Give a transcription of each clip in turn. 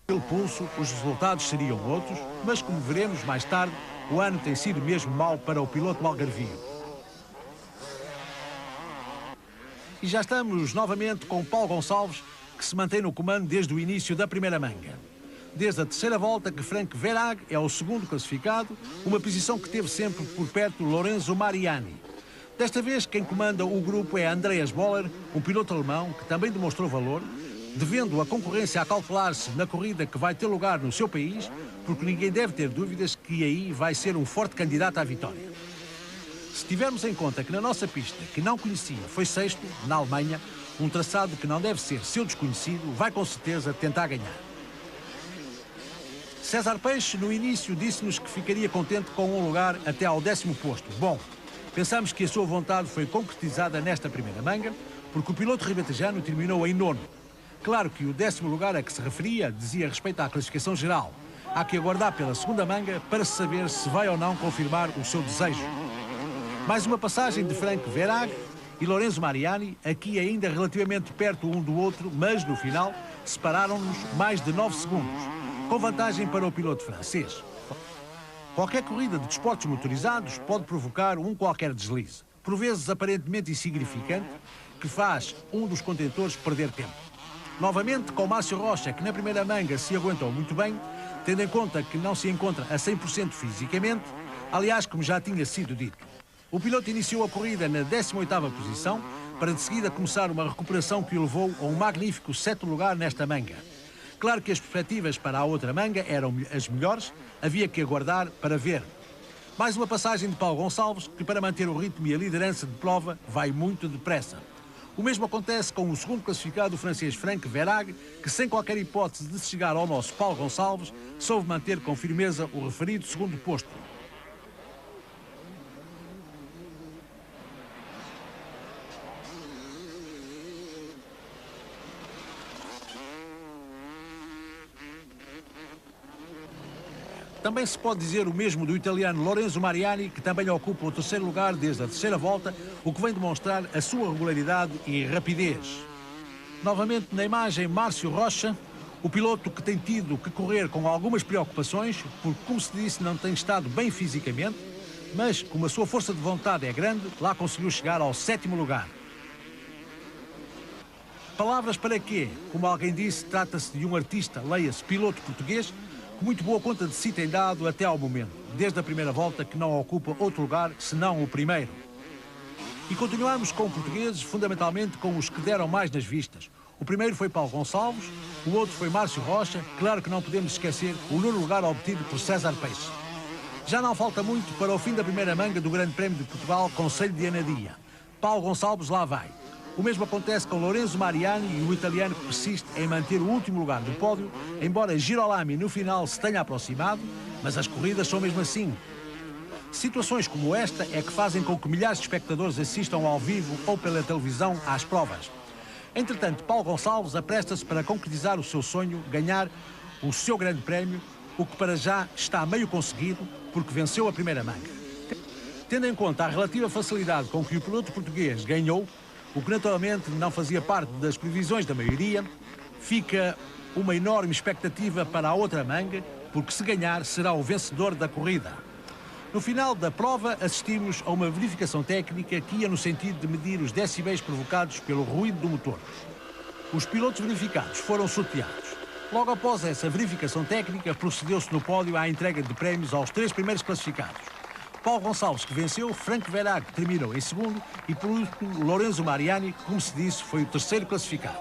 Pelo pulso, os resultados seriam outros, mas como veremos mais tarde, o ano tem sido mesmo mau para o piloto algarvio. E já estamos novamente com Paulo Gonçalves, que se mantém no comando desde o início da primeira manga. Desde a terceira volta que Frank Verhaeghe é o segundo classificado, uma posição que teve sempre por perto Lorenzo Mariani. Desta vez, quem comanda o grupo é Andreas Boller, um piloto alemão que também demonstrou valor, devendo a concorrência a calcular-se na corrida que vai ter lugar no seu país, porque ninguém deve ter dúvidas que aí vai ser um forte candidato à vitória. Se tivermos em conta que na nossa pista, que não conhecia, foi sexto, na Alemanha, um traçado que não deve ser seu desconhecido, vai com certeza tentar ganhar. César Peixe, no início, disse-nos que ficaria contente com um lugar até ao 10º posto. Bom, pensamos que a sua vontade foi concretizada nesta primeira manga, porque o piloto ribatejano terminou em 9º. Claro que o 10º lugar a que se referia dizia respeito à classificação geral. Há que aguardar pela segunda manga para saber se vai ou não confirmar o seu desejo. Mais uma passagem de Frank Verhaeghe e Lorenzo Mariani, aqui ainda relativamente perto um do outro, mas no final separaram-nos mais de 9 segundos, com vantagem para o piloto francês. Qualquer corrida de desportos motorizados pode provocar um qualquer deslize, por vezes aparentemente insignificante, que faz um dos contentores perder tempo. Novamente com Márcio Rocha, que na primeira manga se aguentou muito bem, tendo em conta que não se encontra a 100% fisicamente, aliás, como já tinha sido dito. O piloto iniciou a corrida na 18ª posição, para de seguida começar uma recuperação que o levou a um magnífico 7º lugar nesta manga. Claro que as perspectivas para a outra manga eram as melhores, havia que aguardar para ver. Mais uma passagem de Paulo Gonçalves, que para manter o ritmo e a liderança de prova vai muito depressa. O mesmo acontece com o segundo classificado, o francês Frank Verhaeghe, que sem qualquer hipótese de chegar ao nosso Paulo Gonçalves, soube manter com firmeza o referido segundo posto. Também se pode dizer o mesmo do italiano Lorenzo Mariani, que também ocupa o 3º lugar desde a terceira volta, o que vem demonstrar a sua regularidade e rapidez. Novamente na imagem, Márcio Rocha, o piloto que tem tido que correr com algumas preocupações, porque, como se disse, não tem estado bem fisicamente, mas, como a sua força de vontade é grande, lá conseguiu chegar ao 7º lugar. Palavras para quê? Como alguém disse, trata-se de um artista, leia-se piloto português, que muito boa conta de si tem dado até ao momento, desde a primeira volta que não ocupa outro lugar senão o primeiro. E continuamos com portugueses, fundamentalmente com os que deram mais nas vistas. O primeiro foi Paulo Gonçalves, o outro foi Márcio Rocha, claro que não podemos esquecer o 9º lugar obtido por César Peixe. Já não falta muito para o fim da primeira manga do Grande Prémio de Portugal, Conselho de Anadia. Paulo Gonçalves lá vai. O mesmo acontece com Lorenzo Mariani e o italiano que persiste em manter o último lugar do pódio, embora Girolami no final se tenha aproximado, mas as corridas são mesmo assim. Situações como esta é que fazem com que milhares de espectadores assistam ao vivo ou pela televisão às provas. Entretanto, Paulo Gonçalves apresta-se para concretizar o seu sonho, ganhar o seu grande prémio, o que para já está meio conseguido, porque venceu a primeira manga. Tendo em conta a relativa facilidade com que o piloto português ganhou, o que naturalmente não fazia parte das previsões da maioria, fica uma enorme expectativa para a outra manga, porque se ganhar será o vencedor da corrida. No final da prova assistimos a uma verificação técnica que ia no sentido de medir os decibéis provocados pelo ruído do motor. Os pilotos verificados foram sorteados. Logo após essa verificação técnica, procedeu-se no pódio à entrega de prémios aos 3 primeiros classificados. Paulo Gonçalves, que venceu, Frank Verhaeghe terminou em segundo e, por último, Lorenzo Mariani, como se disse, foi o 3º classificado.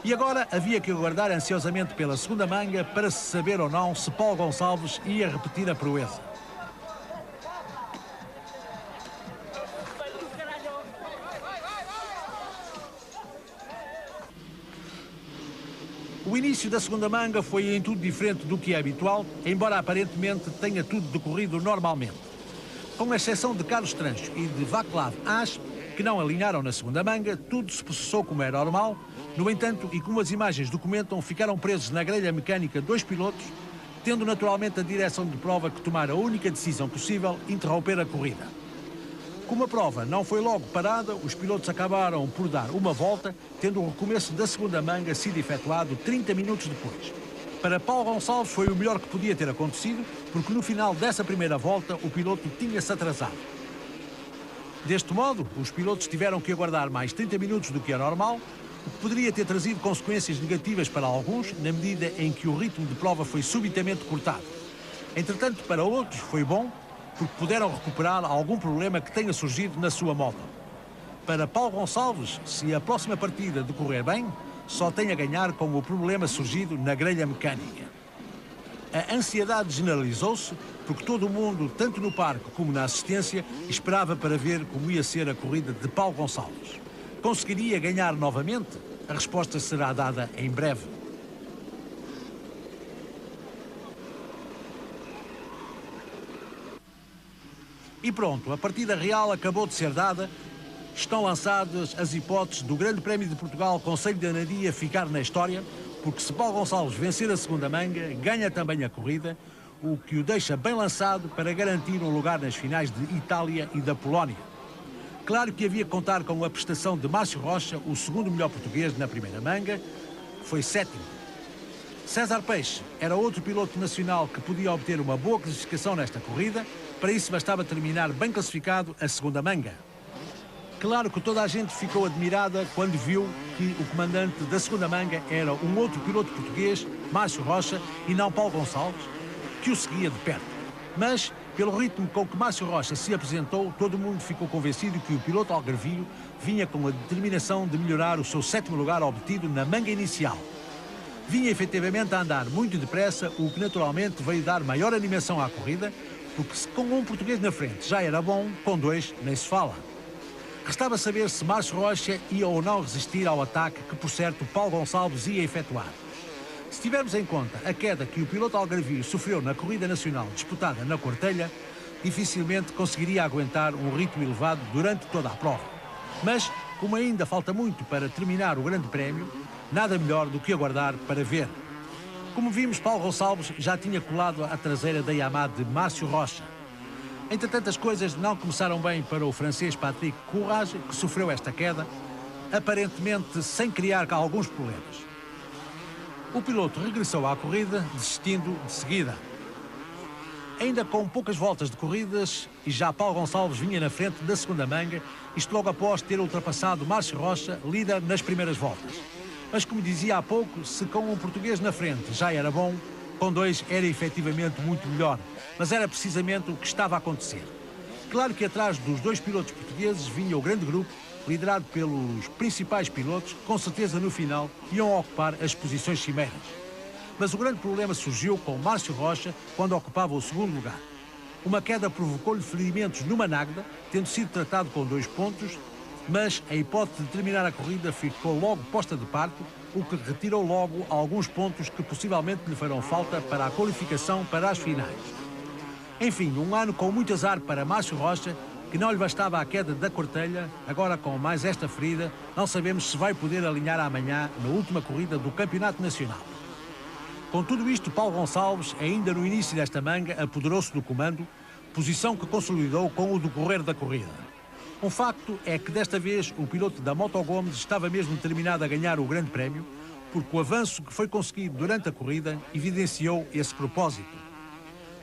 E agora havia que aguardar ansiosamente pela segunda manga para se saber ou não se Paulo Gonçalves ia repetir a proeza. O início da segunda manga foi em tudo diferente do que é habitual, embora aparentemente tenha tudo decorrido normalmente. Com exceção de Carlos Trancho e de Václav Haas, que não alinharam na segunda manga, tudo se processou como era normal. No entanto, e como as imagens documentam, ficaram presos na grelha mecânica 2 pilotos, tendo naturalmente a direção de prova que tomar a única decisão possível, interromper a corrida. Como a prova não foi logo parada, os pilotos acabaram por dar uma volta, tendo o recomeço da segunda manga sido efetuado 30 minutos depois. Para Paulo Gonçalves foi o melhor que podia ter acontecido, porque no final dessa primeira volta o piloto tinha-se atrasado. Deste modo, os pilotos tiveram que aguardar mais 30 minutos do que é normal, o que poderia ter trazido consequências negativas para alguns, na medida em que o ritmo de prova foi subitamente cortado. Entretanto, para outros foi bom, porque puderam recuperar algum problema que tenha surgido na sua moto. Para Paulo Gonçalves, se a próxima partida decorrer bem, só tem a ganhar com o problema surgido na grelha mecânica. A ansiedade generalizou-se porque todo o mundo, tanto no parque como na assistência, esperava para ver como ia ser a corrida de Paulo Gonçalves. Conseguiria ganhar novamente? A resposta será dada em breve. E pronto, a partida real acabou de ser dada. Estão lançadas as hipóteses do Grande Prémio de Portugal Conselho de Anadia ficar na história, porque se Paulo Gonçalves vencer a segunda manga, ganha também a corrida, o que o deixa bem lançado para garantir um lugar nas finais de Itália e da Polónia. Claro que havia que contar com a prestação de Márcio Rocha, o segundo melhor português na primeira manga, foi sétimo. César Peixe era outro piloto nacional que podia obter uma boa classificação nesta corrida, para isso bastava terminar bem classificado a segunda manga. Claro que toda a gente ficou admirada quando viu que o comandante da segunda manga era um outro piloto português, Márcio Rocha, e não Paulo Gonçalves, que o seguia de perto. Mas, pelo ritmo com que Márcio Rocha se apresentou, todo mundo ficou convencido que o piloto algarvio vinha com a determinação de melhorar o seu sétimo lugar obtido na manga inicial. Vinha efetivamente a andar muito depressa, o que naturalmente veio dar maior animação à corrida, porque se com um português na frente já era bom, com dois nem se fala. Restava saber se Márcio Rocha ia ou não resistir ao ataque que, por certo, Paulo Gonçalves ia efetuar. Se tivermos em conta a queda que o piloto algarvio sofreu na corrida nacional disputada na Cortelha, dificilmente conseguiria aguentar um ritmo elevado durante toda a prova. Mas, como ainda falta muito para terminar o Grande Prémio, nada melhor do que aguardar para ver. Como vimos, Paulo Gonçalves já tinha colado a traseira da Yamaha de Márcio Rocha. Entretanto, as coisas não começaram bem para o francês Patrick Courage, que sofreu esta queda, aparentemente sem criar cá alguns problemas. O piloto regressou à corrida, desistindo de seguida. Ainda com poucas voltas de corridas, e já Paulo Gonçalves vinha na frente da segunda manga, isto logo após ter ultrapassado Márcio Rocha, líder nas primeiras voltas. Mas, como dizia há pouco, se com um português na frente já era bom, com dois era efetivamente muito melhor, mas era precisamente o que estava a acontecer. Claro que atrás dos dois pilotos portugueses vinha o grande grupo, liderado pelos principais pilotos, que com certeza no final iam ocupar as posições cimeiras. Mas o grande problema surgiu com Márcio Rocha quando ocupava o segundo lugar. Uma queda provocou-lhe ferimentos numa nágda, tendo sido tratado com 2 pontos, mas a hipótese de terminar a corrida ficou logo posta de parte, o que retirou logo alguns pontos que possivelmente lhe farão falta para a qualificação para as finais. Enfim, um ano com muito azar para Márcio Rocha, que não lhe bastava a queda da Cortelha, agora com mais esta ferida, não sabemos se vai poder alinhar amanhã na última corrida do Campeonato Nacional. Com tudo isto, Paulo Gonçalves, ainda no início desta manga, apoderou-se do comando, posição que consolidou com o decorrer da corrida. Um facto é que desta vez o piloto da Moto Gomes estava mesmo determinado a ganhar o Grande Prémio, porque o avanço que foi conseguido durante a corrida evidenciou esse propósito.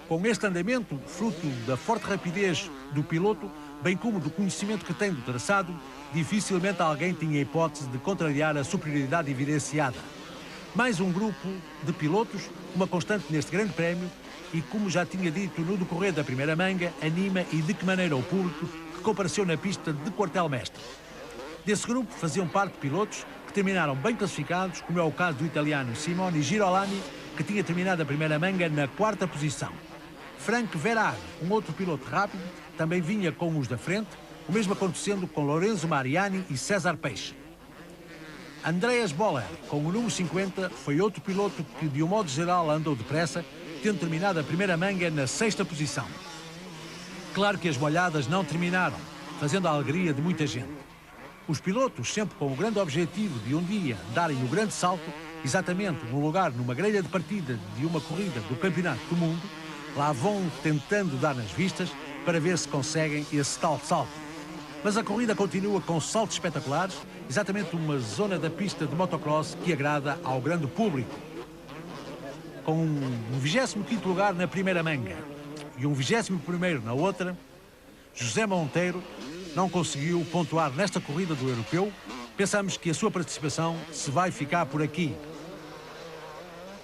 Com este andamento, fruto da forte rapidez do piloto, bem como do conhecimento que tem do traçado, dificilmente alguém tinha hipótese de contrariar a superioridade evidenciada. Mais um grupo de pilotos, uma constante neste Grande Prémio, e como já tinha dito no decorrer da primeira manga, anima e de que maneira o público que compareceu na pista de quartel-mestre. Desse grupo faziam parte pilotos que terminaram bem classificados, como é o caso do italiano Simone Girolami, que tinha terminado a primeira manga na 4ª posição. Frank Verard, um outro piloto rápido, também vinha com os da frente, o mesmo acontecendo com Lorenzo Mariani e César Peixe. Andreas Boller, com o número 50, foi outro piloto que, de um modo geral, andou depressa, tendo terminado a primeira manga na 6ª posição. Claro que as molhadas não terminaram, fazendo a alegria de muita gente. Os pilotos, sempre com o grande objetivo de um dia darem o grande salto, exatamente no lugar numa grelha de partida de uma corrida do Campeonato do Mundo, lá vão tentando dar nas vistas para ver se conseguem esse tal salto. Mas a corrida continua com saltos espetaculares, exatamente uma zona da pista de motocross que agrada ao grande público. com um 25º lugar na primeira manga e um 21º na outra, José Monteiro não conseguiu pontuar nesta corrida do europeu. Pensamos que a sua participação se vai ficar por aqui.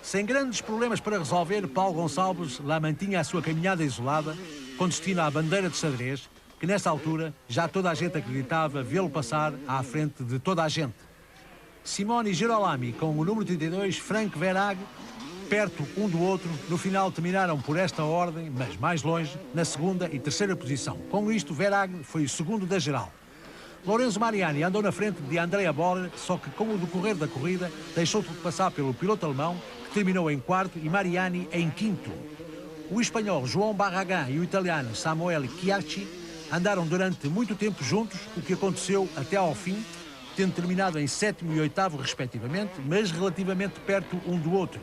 Sem grandes problemas para resolver, Paulo Gonçalves lá mantinha a sua caminhada isolada, com destino à bandeira de xadrez, que nessa altura já toda a gente acreditava vê-lo passar à frente de toda a gente. Simone Girolami, com o número 32, Frank Verhaeghe, perto um do outro, no final terminaram por esta ordem, mas mais longe, na segunda e terceira posição. Com isto, Verhaeghe foi o segundo da geral. Lorenzo Mariani andou na frente de Andrea Boller, só que com o decorrer da corrida deixou-se passar pelo piloto alemão, que terminou em quarto, e Mariani em quinto. O espanhol João Barragán e o italiano Samuel Chiacci andaram durante muito tempo juntos, o que aconteceu até ao fim, tendo terminado em sétimo e oitavo respectivamente, mas relativamente perto um do outro.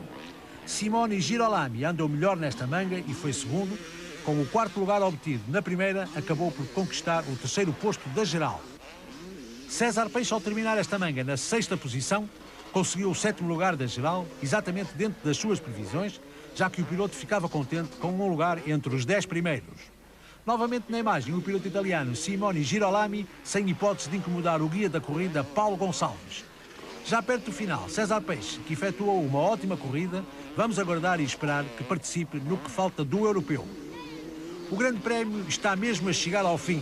Simone Girolami andou melhor nesta manga e foi segundo. Com o quarto lugar obtido na primeira, acabou por conquistar o terceiro posto da geral. César Peixe, ao terminar esta manga na sexta posição, conseguiu o sétimo lugar da geral, exatamente dentro das suas previsões, já que o piloto ficava contente com um lugar entre os 10 primeiros. Novamente na imagem, o piloto italiano Simone Girolami, sem hipótese de incomodar o guia da corrida, Paulo Gonçalves. Já perto do final, César Peixe, que efetuou uma ótima corrida, vamos aguardar e esperar que participe no que falta do europeu. O Grande Prémio está mesmo a chegar ao fim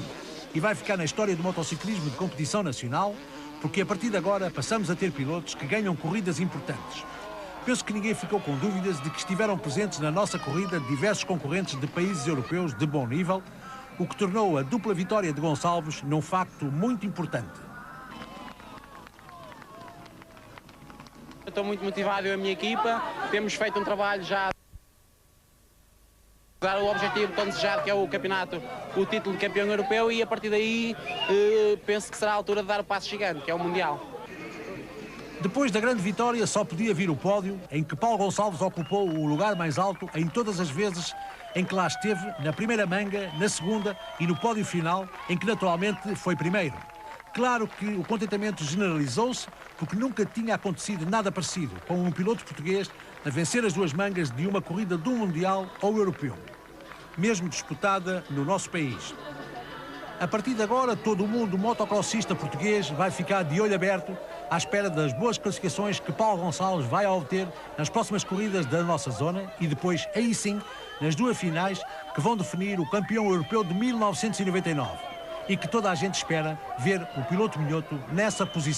e vai ficar na história do motociclismo de competição nacional, porque a partir de agora passamos a ter pilotos que ganham corridas importantes. Penso que ninguém ficou com dúvidas de que estiveram presentes na nossa corrida diversos concorrentes de países europeus de bom nível, o que tornou a dupla vitória de Gonçalves num facto muito importante. Estou muito motivado, eu e a minha equipa. Temos feito um trabalho já a o objetivo tão desejado, que é o campeonato, o título de campeão europeu, e a partir daí penso que será a altura de dar o passo gigante, que é o Mundial. Depois da grande vitória, só podia vir o pódio, em que Paulo Gonçalves ocupou o lugar mais alto em todas as vezes em que lá esteve, na primeira manga, na segunda e no pódio final, em que naturalmente foi primeiro. Claro que o contentamento generalizou-se, porque nunca tinha acontecido nada parecido com um piloto português a vencer as duas mangas de uma corrida do Mundial ou Europeu, mesmo disputada no nosso país. A partir de agora, todo o mundo motocrossista português vai ficar de olho aberto à espera das boas classificações que Paulo Gonçalves vai obter nas próximas corridas da nossa zona e depois, aí sim, nas duas finais que vão definir o campeão europeu de 1999 e que toda a gente espera ver o piloto minhoto nessa posição.